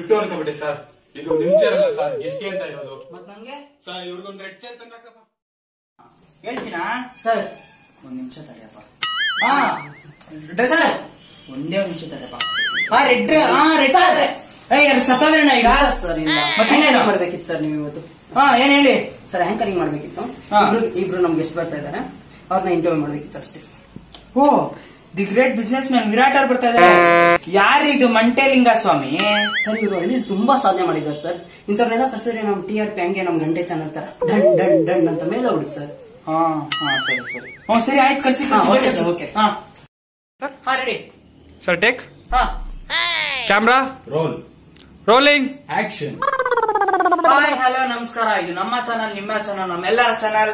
ಬಿಟ್ಟು ಅನ್ಕೋಬಿಟ್ಟೆ ಸರ್. ಇದು ನಿಮ್ ಚೇರ್ ಅಲ್ಲ ಸರ್, ಗೆಸ್ಟ್ಗೆ ಅಂತ ಇರೋದು. ಮತ್ ನಂಗೆ ಸರ್ ಇವ್ರಿಗೊಂದು ರೆಡ್ ಚೇರ್ ತಂದಾಕಪ್ಪ. ಹೇಳ್ತೀನಾ ಸರ್? ಒಂದ್ ನಿಮಿಷ ತಡೆಯಪ್ಪ. ಸರ್ ಒಂದೇ ನಿಮಿಷ ತಡೆಯಪ್ಪ. ರೆಡ್ ರೆಡ್ ಸತ್ತೋದ್ರಣ್ಣ ಈಗ ಸರ್. ಮತ್ತೇನೇನು ಮಾಡ್ಬೇಕಿತ್ತು ಸರ್ ನೀವು ಇವತ್ತು? ಏನ್ ಹೇಳಿ ಸರ್. ಆಂಕರಿಂಗ್ ಮಾಡ್ಬೇಕಿತ್ತು. ಇಬ್ರು ನಮ್ಗೆ ಎಷ್ಟು ಬರ್ತಾ ಇದಾರೆ ಅವ್ರನ್ನ ಇಂಟರ್ವ್ಯೂ ಮಾಡ್ಬೇಕಿತ್ತು ಅಷ್ಟೇ sir. Oh, the great businessman Virat ಅವ್ರು ಬರ್ತಾ ಇದ್ದಾರೆ. ಯಾರಿದು? ಮಂಟೇಲಿಂಗ ಸ್ವಾಮಿ ಸರ್. ಇವರು ಹಳ್ಳಿ ತುಂಬಾ ಸಾಧನೆ ಮಾಡಿದ್ದಾರೆ ಸರ್. ಇಂಥವ್ರನ್ನೆಲ್ಲ ಕರ್ಸಿದ್ರೆ ನಮ್ TRP ಹಂಗೆ ನಮ್ ಗಂಟೆ ಚಾನಲ್ ತರ ಡನ್ ಡನ್ ಡನ್ ಅಂತ ಮೇಲೆ ಹೋಗ್ಬಿಡುತ್ತೆ ಸರ್. ಸರಿ ಸರಿ. ಸರಿ ಆಯ್ತು, ಕಳ್ಸಿ. Okay. Ready sir. Take camera roll. Rolling action. Hi, hello, ನಮಸ್ಕಾರ. ಇದು ನಮ್ಮ ಚಾನಲ್, ನಿಮ್ಮ ಚಾನಲ್, ನಮ್ಮೆಲ್ಲರ ಚಾನಲ್,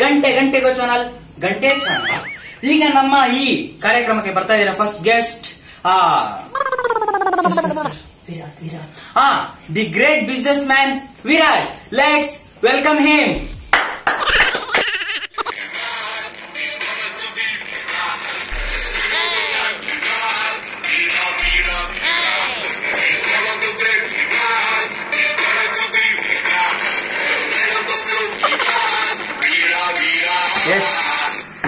ಗಂಟೆಗೋ ಚಾನಲ್, ಗಂಟೆ ಚಾನಲ್. ಈಗ ನಮ್ಮ ಈ ಕಾರ್ಯಕ್ರಮಕ್ಕೆ ಬರ್ತಾ ಇದ್ದೀರಾ first guest the great businessman Virat. Let's welcome him.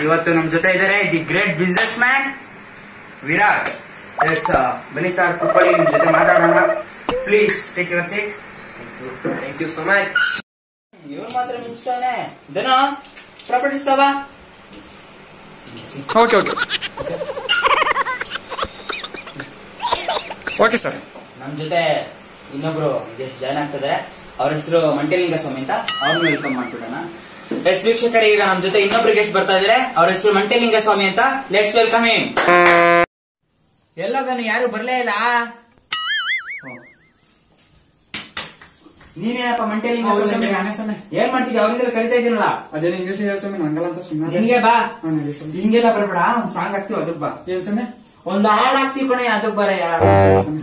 ಇವತ್ತು ನಮ್ ಜೊತೆ ಇದ್ದಾರೆ the great businessman Virat. Yes, ಬನ್ನಿ ಸರ್, ಕುತ್ಕೊಳ್ಳಿ, ನಿಮ್ ಜೊತೆ ಮಾತಾಡೋಣ. Please take your seat. Thank you so much. ಇವ್ರು ಮಾತ್ರ ಮುಗಿಸ್ತಾನೆ. ದನ ಪ್ರಾಪರ್ಟೀಸ್ ತವ. Okay okay okay sir. ನಮ್ ಜೊತೆ ಇನ್ನೊಬ್ರು ಗೆಸ್ಟ್ ಜಾಯ್ನ್ ಆಗ್ತದೆ. ಅವ್ರ ಹೆಸರು ಮಂಟೇಲಿಂಗ ಸ್ವಾಮಿ ಅಂತ. ಅವ್ರನ್ನ ವೆಲ್ಕಮ್ ಮಾಡ್ಬಿಡೋಣ. ಎಸ್ ವೀಕ್ಷಕರೇ, ಈಗ ನಮ್ ಜೊತೆ ಇನ್ನೊಬ್ರು ಗೆಸ್ಟ್ ಬರ್ತಾ ಇದಾರೆ. ಅವ್ರ ಹೆಸರು ಮಂಟೇಲಿಂಗ ಸ್ವಾಮಿ ಅಂತ. Let's welcome him. ಎಲ್ಲದನ್ನು ಯಾರು ಬರ್ಲೇ ಇಲ್ಲ. ನೀನೇನಪ್ಪ ಮಂಟೇಲಿಂಗ ಸ್ವಾಮಿ? ಏನ್ ಮಾಡ್ತಿದ್ದೆ? ಅವ್ರಿಗೆಲ್ಲ ಕರಿತಾ ಇದ್ದೀನಲ್ಲ. ಅದೇನು ಇಂಗ್ಲೀಷ್ ಹೇಳ್ಸಮಿ ನಂಗಲ್ಲ ಅಂತ ಸುಮ್ಮನೆ. ನಿನ್ಗೆ ಬಾ, ಹಿಂಗೆಲ್ಲ ಬರ್ಬೇಡ. ಒಂದ್ ಸಾಂಗ್ ಹಾಕ್ತಿವ್, ಅದಕ್ ಬಾ. ಏನ್ ಸೊನ್ನೆ? ಒಂದ್ ಹಾಡ್ ಹಾಕ್ತಿವ್ ಕಣೆ, ಅದಕ್ ಬರ.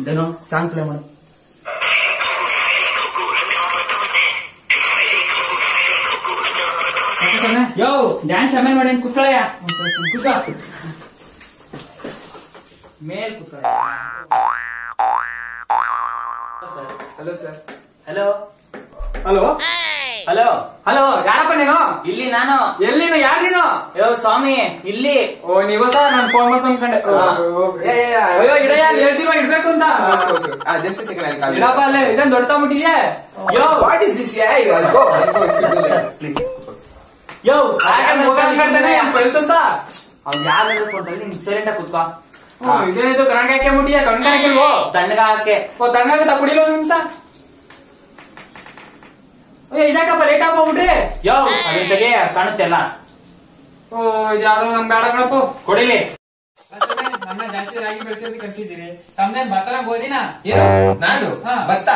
ಧನು ಸಾಂಗ್ ಪ್ಲೇ ಮಾಡು. ಯೋ, ಡ್ಯಾನ್ಸ್ ಆಮೇಲೆ ಮಾಡಿ ಕುತ್ಕೊಳ್ಳಯ್ಯ. ಕುತ್ಕೋ, ಮೇಲ್ ಕುತ್ಕೊಳ್ಳ. Hello sir. Hello hello hello hello. ಯಾರಪ್ಪ ನೀನು? ಇಲ್ಲಿ ನಾನು. ಎಲ್ಲಿನು? ಯಾರು ನೀನು? ಯೋ ಸ್ವಾಮಿ, ಇಲ್ಲಿ. ಓ, ನೀವ ಸರ್ ನಾನು ಫೋನ್ ಮಾಡ್ತಾ ಅನ್ಕೊಂಡೆ. ಅಯ್ಯೋ ಇಡಯ್ಯ, ಅಲ್ಲಿ ಹೇಳ್ತೀವ ಇಡ್ಬೇಕು ಅಂತ. ಜಸ್ಟ್ ಸೆಕೆಂಡ್ ಇಡಪ್ಪ. ಅಲ್ಲೇ ಇದನ್ ದೊಡ್ಡ ತಗೊಂಬಿಟ್ಟಿದ್ಯಾ? Yo, what is this? Please. Yo, friends ಅಂತ ಅವ್ನು ಯಾರು ಫೋನ್ ತಗೊಳ್ಳಿ. ನಿನ್ ಸೈಲೆಂಟ್ ಆಗಿ ಕುತ್ಕೋ. ಇದೇನಿದು ಕನ್ನಡ ಹಾಕಿ ಮುಟ್ಟಿಯ? ಕನ್ನಡ ಹಾಕಿಲ್ವೋ? ತಣ್ಣಗ ಹಾಕೆ. ಓ, ತಣ್ಣಗ ಕುಡಿಲೋ ನಿಮ್ಸ. ಇದಕ್ಕಪ್ಪ ಲೇಟ್ ಆಗ್ಬಿಟ್ರಿ. ಯೋ, ಅದನ್ನ ತೆಗೆ, ಕಾಣುತ್ತೆ ಅಲ್ಲ. ಓ, ಇದು ಯಾವ್ದೋ ನಮ್ ಬೇಡ ಕಣಪ್ಪ. ಕೊಡಿಲಿ. ನನ್ನ ಜಾಸ್ತಿ ರಾಗಿ ಬೆಳೆಸಿ ಕಳ್ಸಿದ್ದೀರಿ. ತಮ್ದೇನ್ ಭತ್ತನ ಗೋಧಿನ? ಏನು? ನಾನು ಭತ್ತ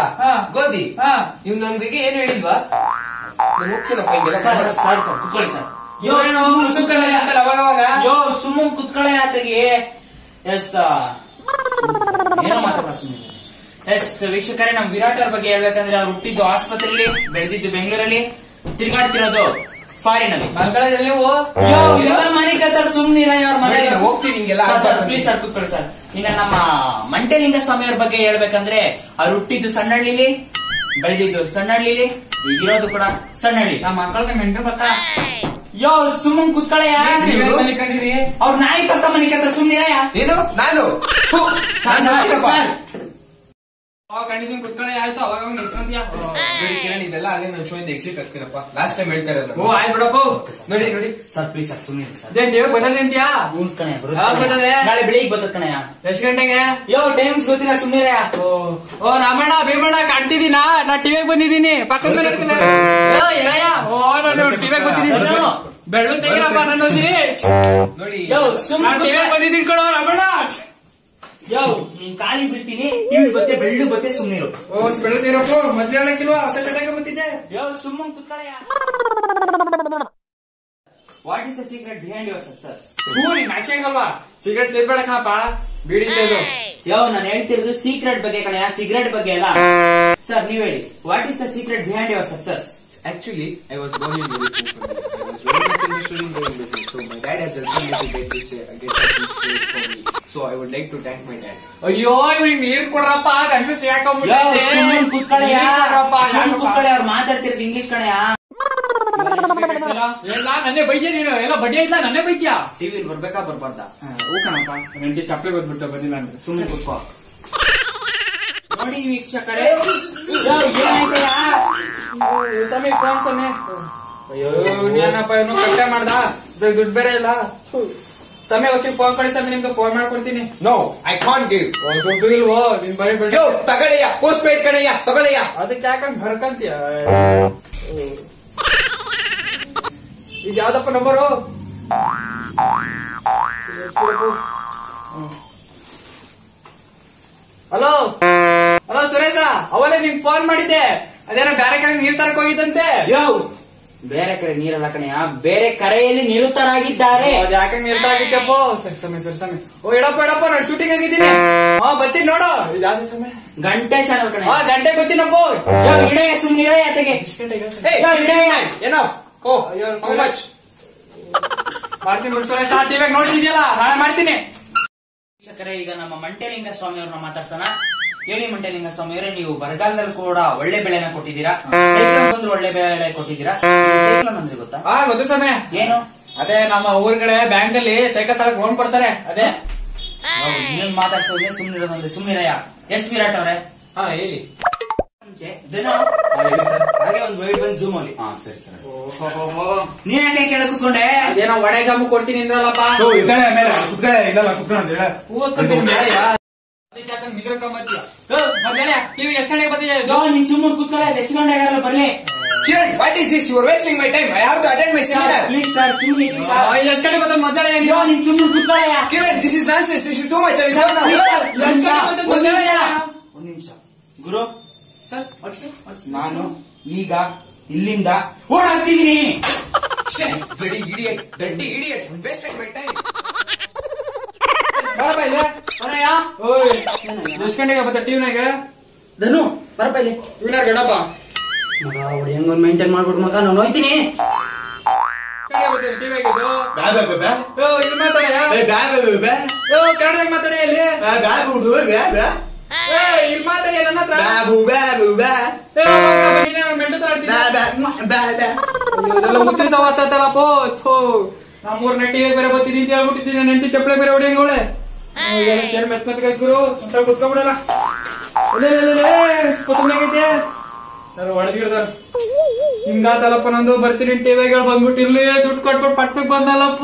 ಗೋಧಿ ಇವ್ ನಮ್ಗೆ ಏನು ಹೇಳಿಲ್ವಾ? ಸರ್ ಕುತ್ಕೊಳ್ಳಿ ಸರ್. ಯೋ, ಅವಾಗ ಯೋ, ಸುಮ್ಮನೆ ಕುತ್ಕೊಳ್ಳೆ ಆತಗೆ. ಎಸ್, ಏನೋ ಮಾತಾಡ್ತೀನಿ. ಎಸ್ ವೀಕ್ಷಕರೇ, ನಮ್ ವಿರಾಟ್ ಅವ್ರ ಬಗ್ಗೆ ಹೇಳ್ಬೇಕಂದ್ರೆ ಅವ್ರು ಹುಟ್ಟಿದ್ದು ಆಸ್ಪತ್ರೆಯಲ್ಲಿ, ಬೆಳೆದಿದ್ದು ಬೆಂಗಳೂರಲ್ಲಿ, ತಿರುಗಾಡ್ತಿರೋದು ಫಾರಿನ್ ಅಲ್ಲಿ. ನೀವು ಮನೆ ಕತ್ತಾರೆ. ಸುಮ್ನಿರ ಅವ್ರ ಮನೆ ಹೋಗ್ತೀವಿ. ಹಿಂಗೆಲ್ಲ ಪ್ಲೀಸ್ ಸರ್, ಕುತ್ಕೊಳ್ಳಿ ಸರ್. ಇನ್ನ ನಮ್ಮ ಮಂಟೇಲಿಂಗ ಸ್ವಾಮಿ ಅವ್ರ ಬಗ್ಗೆ ಹೇಳ್ಬೇಕಂದ್ರೆ ಅವ್ರು ಹುಟ್ಟಿದ್ದು ಸಣ್ಣಹಳ್ಳಿಲಿ, ಬೆಳೆದಿದ್ದು ಸಣ್ಣಹಳ್ಳಿಲಿ, ಈಗಿರೋದು ಕೂಡ ಸಣ್ಣಹಳ್ಳಿ. ನಮ್ಮ ಮಕ್ಕಳಿಗೆ ಮೆಂಟ್ರು ಬರ್ತಾ. ಯೋ, ಸುಮ್ಮನೆ ಕುತ್ಕೊಳ್ಳಯ್ಯ. ಕಂಡಿರಿ ಅವ್ರ ನಾಯಿ ಪಕ್ಕ ಮನೆ ಕತ್ತ. ಸುಮ್ನಿರಯ್ಯ. ಏನು? ನಾನು ಕಂಡಿದ್ದೀನಿ. ಕುತ್ಕೊಳ್ಳಿ. ಆಯ್ತು, ಅವಾಗ ನಿಂತ್ಕೊಂತೀಯ. ಕಿರಣ್, ಇದೆಲ್ಲ ಅದೇ ನನ್ನ ಶೋ ಇಂದ ಎಕ್ಸಿಟ್ ಆಗ್ತೀನಪ್ಪ. ಲಾಸ್ಟ್ ಟೈಮ್ ಹೇಳ್ತಾ ಇರೋದು. ಓ, ಆಯ್ತು ಬಿಡಪ್ಪ. ನೋಡಿ ನೋಡಿ ಸರ್, ಪ್ಲೀಸ್ ಸರ್, ಸುಮ್ಮನೆ ಸರ್. ಇದೇನ್ ಟಿವಿ ಬಂದಂತಿಯಾ? ಕಣೆ ಯಾವಾಗ ಬರ್ತದೆ? ನಾಳೆ ಬೆಳಿಗ್ಗೆ ಬರ್ತದ ಕಣಯ್ಯ. ಎಷ್ಟು ಗಂಟೆಗೆ? ಯೋ, ಟೈಮ್ಸ್ ಗೊತ್ತಿಲ್ಲ. ಸುಮ್ಮನೆ. ಓ, ರಾಮಣ್ಣ ಭೀಮಣ್ಣ ಕಾಣ್ತಿದ್ದೀನಾ? ನಾ ಟಿವಿಗೆ ಬಂದಿದ್ದೀನಿ. ಪಕ್ಕದ ಮನೆ. ಓ, ನಾನು ಟಿವಿಗೆ ಬಂದಿದ್ದೀನಿ. ಬೆಳ್ಳು ತೆಗಿರಪ್ಪ ನನ್ನ ನೋಡಿ. ಯೋ, ಸುಮ್ಮನೆ ಟಿವಿಗೆ ಬಂದಿದ್ದೀನಿ ಕೊಡೋ ರಾಮಣ್ಣ. ಯೋ, ನೀನ್ ಕಾಲಿ ಬೀಳ್ತೀನಿ. ಟಿವಿ ಬತ್ತೆ, ಬೆಳ್ಳು ಬತ್ತೆ, ಸುಮ್ಮನಿರು. ಓ, ಬೆಳ್ಳುತ್ತೀರಪ್ಪ. ಮೊದ್ಲು ಹೇಳಕ್ಕಿಲ್ವಾ? ಹೊಸ ಚಟಕ್ಕೆ ಬಂದಿದ್ದೆ. ಯೋ, ಸುಮ್ಮನೆ ಕುತ್ಕೊಳ್ಳಯ್ಯ. What is the secret behind your success? ನೀನ್ ನಾಶಿಯಂಗಲ್ವಾ? ಸಿಗರೇಟ್ ಸೇರ್ಬೇಡ ಕಣಪ್ಪ, ಬೀಡಿ ಸೇದು. ಯೋ, ನಾನು ಹೇಳ್ತಿರೋದು ಸೀಕ್ರೆಟ್ ಬಗ್ಗೆ ಕಣಯ್ಯ, ಸಿಗರೇಟ್ ಬಗ್ಗೆ ಅಲ್ಲ. ಸರ್, ನೀವ್ ಹೇಳಿ, what is the secret behind your success? Actually, I was born in very poor family. I was very in the student going business. So my dad has helped me to get this for me. So I would like to thank my dad. ಅಯ್ಯೋ ಇವ್ನಿಗೆ ನೀರ್ ಕೊಡ್ರಪ್ಪ ಗಂಟು ಸುಮ್ಮನೆ ಸಿಗಾಕೊಂಡ್ಬಿಟ್ಟಿದ್ದೆ ಕೂತ್ಕೊಳ್ಳಯ್ಯ ಕೂತ್ಕೊಳ್ಳಿ ಅವ್ರು ಮಾತಾಡ್ತಿರೋದು English ಕಣಯ್ಯ ಎಲ್ಲ ನನ್ನೇ ಬೈದ್ಯಾ ನೀನು ಎಲ್ಲ ಬಡ್ಡಿ ಆಯ್ತಾ ನನ್ನೇ ಬೈದ್ಯಾ ಟಿವಿ ಬರ್ಬೇಕಾ ಬರ್ಬಾರ್ದ ಹೂ ಕಣಪ್ಪ ನನಗೆ ಚಪ್ಪಲಿ ಗೊತ್ಬಿಡ್ತಾ ಬಂದಿಲ್ಲ ಅಂದ್ರೆ ಸುಮ್ಮನೆ ಕೂತ್ಕೋ ನೋಡಿ ವೀಕ್ಷಕರೇ ಏನಾಯ್ತಯ್ಯ ಸಮಯ ಫೋನ್ ಸಮಯ ಅಯ್ಯೋ ಏನಪ್ಪ ಏನು ಕಟ್ಟೆ ಮಾಡ್ದ ದುಡ್ಡು ಬೇರೆ ಇಲ್ಲ ಸಮಯ ಹೊಸಿ ಫೋನ್ ಕೊಡಿ ಸಮಯ ನಿಮ್ಗೆ ಫೋನ್ ಮಾಡ್ಕೊಡ್ತೀನಿ No, I can't give. ದುಡ್ಡು ಇಲ್ವೋ ನಿನ್ ಬರೀ ಬಿಡಿ Yo, ತಗೊಳ್ಳಿಯ ಪೋಸ್ಟ್ ಪೇಡ್ ಕಡೆಯ ತಗೊಳ್ಳಿಯ. ಅದಕ್ಕೆ ಯಾಕಂಗ್ ಬರ್ಕಂತೀಯ ಇದು ಯಾವ್ದಪ್ಪ ನಂಬರು ಹಲೋ ಹಲೋ ಸುರೇಶ ಅವಲೇ ನಿಂಗ್ ಫೋನ್ ಮಾಡಿದ್ದೆ ಅದೇನೋ ಬೇರೆ ಕಡೆ ನೀರ್ ತರಕ್ ಹೋಗಿದ್ದಂತೆ ಯೋ ಬೇರೆ ಕರೆ ನೀರಲ್ಲ ಕಣಯ್ಯ ಬೇರೆ ಕರೆಯಲ್ಲಿ ನಿರತರಾಗಿದ್ದಾರೆ ಅದ್ ಯಾಕಂಗ್ ನೀರ್ ತರಾಗಿದ್ದಪ್ಪ ಸರಿ ಸಮಯ ಓ ಇಡಪ್ಪ ನಾನು ಶೂಟಿಂಗ್ ಆಗಿದ್ದೀನಿ ಬರ್ತೀನಿ ನೋಡು ಇದು ಯಾವ್ದು ಸಮಯ ಗಂಟೆ ಚಾನಲ್ ಕಣೆ ಗಂಟೆ ಗೊತ್ತಿನಪ್ಪ ಇಡೇ ಸುಮ್ಮನೆ ಆತಗೆ Hey, enough. Oh, how much? ಮಾಡ್ತೀನಿ ಬಿಡು ಸುರೇಶ ಟಿವಿಯಾಗ ನೋಡ್ತಿದ್ಯಲ್ಲ ನಾಳೆ ಮಾಡ್ತೀನಿ ವೀಕ್ಷಕರೇ ಈಗ ನಮ್ಮ ಮಂಟೆಲಿಂಗ ಸ್ವಾಮಿ ಅವ್ರನ್ನ ಮಾತಾಡ್ಸೋಣ ಹೇಳಿ ಮಂಟೆಲಿಂಗ ಸ್ವಾಮಿ ಅವರೇ ನೀವು ಬರಗಾಲದಲ್ಲಿ ಕೂಡ ಒಳ್ಳೆ ಬೆಳೆನ ಕೊಟ್ಟಿದ್ದೀರಾ ಸೈಕ್ಲೋನ್ ಬಂದ್ರು ಒಳ್ಳೆ ಬೆಳೆ ಕೊಟ್ಟಿದ್ದೀರಾ ಸೈಕ್ಲೋನ್ ಅಂದ್ರೆ ಗೊತ್ತಾ ಗೊತ್ತು ಸಮಯ ಏನು ಅದೇ ನಮ್ಮ ಊರ್ ಕಡೆ ಬ್ಯಾಂಕ್ ಅಲ್ಲಿ ಸೈಕಲ್ ತರಕ್ ಲೋನ್ ಕೊಡ್ತಾರೆ ಅದೇ ನೀನ್ ಮಾತಾಡ್ಸೋದ್ರೆ ಸುಮ್ಮನಿರೋದಂದ್ರೆ ಸುಮ್ಮನಿರಯ್ಯ ಎಸ್ ವಿರಾಟ್ ಅವರೇ ಹೇಳಿ. ಮುಂಚೆ ದಿನ ಹಾಗೆ ಒಂದು ವೈಡ್ ಬಂದು ಜೂಮ್ ಅಲ್ಲಿ ಸರಿ ಸರ್ ನೀನ್ ಯಾಕೆ ಕೇಳಕ್ ಕೂತ್ಕೊಂಡೆ ಅದೇನೋ ಒಡೆ ಜಾಮು ಕೊಡ್ತೀನಿ ಅಂದ್ರಲ್ಲಪ್ಪ ಇದ್ದಾಳೆ ಮೇಲೆ ಕುತ್ಕೊಳ್ಳೆ ಇಲ್ಲ ಕುತ್ಕೊಂಡು ಟಿವಿ ಎಷ್ಟು ಗಂಟೆಗೆ ಬರ್ತಿದೆ ನೀನ್ ಸುಮ್ಮನೆ ಕೂತ್ಕೊಳ್ಳೆ ಅದು ಎಷ್ಟು ಗಂಟೆ ಆಗಲ್ಲ ಬರ್ಲಿ Kiran, what is this? You are wasting my time. I have to attend my seminar. Please sir ಸುಮ್ಮನೆ ಎಷ್ಟು ಗಂಟೆಗೆ ಬರ್ತಾನೆ ಮಧ್ಯಾಹ್ನ ನೀನ್ ಸುಮ್ಮನೆ ಕೂತ್ಕೊಳ್ಳಯ್ಯ Kiran, this is nonsense. This is too much. I will go now. ಒಂದ್ ನಿಮಿಷ ಗುರು ಸರ್ ನಾನು ಈಗ ಇಲ್ಲಿಂದ ಓಡಾಡ್ತಿದ್ದೀನಿ Bloody idiot. Dirty idiots. I'm wasting my time. ಎಷ್ಟು ಗಂಟೆಗೆ ಬರ್ತಾ ಟಿವಿನಾಗ ಧನು ಬರಪ್ಪ ಇಲ್ಲಿ ವಿನರ್ ಗಣಪ ಮಗ ಅವ್ರು ಹೆಂಗೊಂದು ಮೇಂಟೈನ್ ಮಾಡ್ಬಿಟ್ಟು ಮಗ ನಾನು ಹೋಯ್ತೀನಿ ಟಿವಿಯಾಗಿದ್ದು ಇಲ್ಲಿ ಮಾತಾಡ ಕನ್ನಡದಾಗ ಮಾತಾಡಿ ಇಲ್ಲಿ ಇಲ್ಲಿ ಮಾತಾಡಿ ನನ್ನ ಹತ್ರ ಮೆಂಟು ತರ ಇದೆಲ್ಲ ಮುಚ್ಚಿನ ಸವಾಸ ಆಯ್ತಲ್ಲಪ್ಪ ನಮ್ಮೂರ್ನ ಟಿವಿ ಬೇರೆ ಬರ್ತೀನಿ ಅಂತ ಹೇಳ್ಬಿಟ್ಟಿದ್ದೀನಿ ನನ್ನ ಹೆಂಡತಿ ಚಪ್ಪಳೆ ಬೇರೆ ಹೊಡಿಯಂಗೋಳೆ ಚೇರ್ ಮೆತ್ಮೆತ್ಕಾಯ್ಕರು ಸ್ವಲ್ಪ ಕುತ್ಕೊಂಡ್ಬಿಡಲ್ಲ ಪಸಂದಾಗೈತೆ ನಾನು ಹೊಡೆದಿಡ್ತಾರ ಹಿಂಗಾತಲ್ಲಪ್ಪ ನಂದು ಬರ್ತೀನಿ ಟಿವಿಗಳು ಬಂದ್ಬಿಟ್ಟು ಇಲ್ಲಿ ದುಡ್ಡು ಕೊಟ್ಬಿಟ್ಟು ಪಟ್ಟಕ್ಕೆ ಬಂದಲ್ಲಪ್ಪ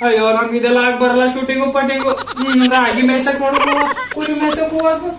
ಅಯ್ಯೋ ನಮ್ಗೆ ಇದೆಲ್ಲ ಆಗಿ ಬರಲ್ಲ ಶೂಟಿಂಗು ಪಟ್ಟಿಂಗು ರಾಗಿ ಮೇಯ್ಸಕ್ ನೋಡ್ಬೇಕು ಕುರಿ ಮೇಯ್ಸಕ್ ಹೋಗ್ಬೇಕು